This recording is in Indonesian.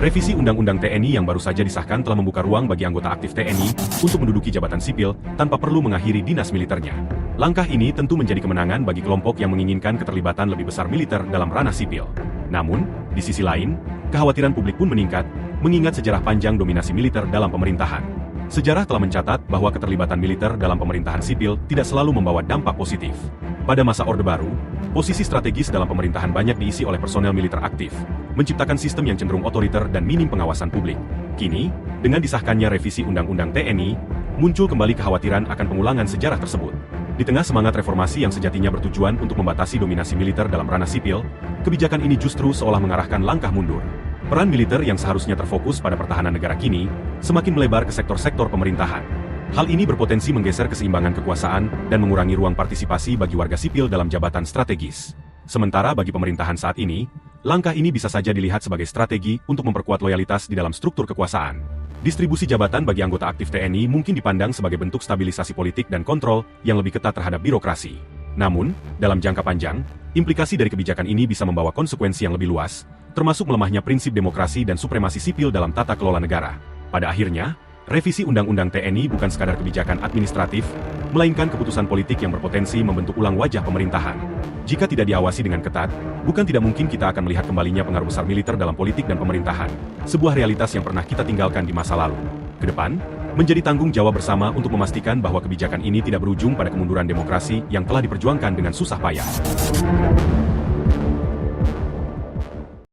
Revisi Undang-Undang TNI yang baru saja disahkan telah membuka ruang bagi anggota aktif TNI untuk menduduki jabatan sipil tanpa perlu mengakhiri dinas militernya. Langkah ini tentu menjadi kemenangan bagi kelompok yang menginginkan keterlibatan lebih besar militer dalam ranah sipil. Namun, di sisi lain, kekhawatiran publik pun meningkat, mengingat sejarah panjang dominasi militer dalam pemerintahan. Sejarah telah mencatat bahwa keterlibatan militer dalam pemerintahan sipil tidak selalu membawa dampak positif. Pada masa Orde Baru, posisi strategis dalam pemerintahan banyak diisi oleh personel militer aktif, menciptakan sistem yang cenderung otoriter dan minim pengawasan publik. Kini, dengan disahkannya revisi Undang-Undang TNI, muncul kembali kekhawatiran akan pengulangan sejarah tersebut. Di tengah semangat reformasi yang sejatinya bertujuan untuk membatasi dominasi militer dalam ranah sipil, kebijakan ini justru seolah mengarahkan langkah mundur. Peran militer yang seharusnya terfokus pada pertahanan negara kini, semakin melebar ke sektor-sektor pemerintahan. Hal ini berpotensi menggeser keseimbangan kekuasaan dan mengurangi ruang partisipasi bagi warga sipil dalam jabatan strategis. Sementara bagi pemerintahan saat ini, langkah ini bisa saja dilihat sebagai strategi untuk memperkuat loyalitas di dalam struktur kekuasaan. Distribusi jabatan bagi anggota aktif TNI mungkin dipandang sebagai bentuk stabilisasi politik dan kontrol yang lebih ketat terhadap birokrasi. Namun, dalam jangka panjang, implikasi dari kebijakan ini bisa membawa konsekuensi yang lebih luas, termasuk melemahnya prinsip demokrasi dan supremasi sipil dalam tata kelola negara. Pada akhirnya, revisi Undang-Undang TNI bukan sekadar kebijakan administratif, melainkan keputusan politik yang berpotensi membentuk ulang wajah pemerintahan. Jika tidak diawasi dengan ketat, bukan tidak mungkin kita akan melihat kembalinya pengaruh besar militer dalam politik dan pemerintahan, sebuah realitas yang pernah kita tinggalkan di masa lalu. Kedepan, menjadi tanggung jawab bersama untuk memastikan bahwa kebijakan ini tidak berujung pada kemunduran demokrasi yang telah diperjuangkan dengan susah payah.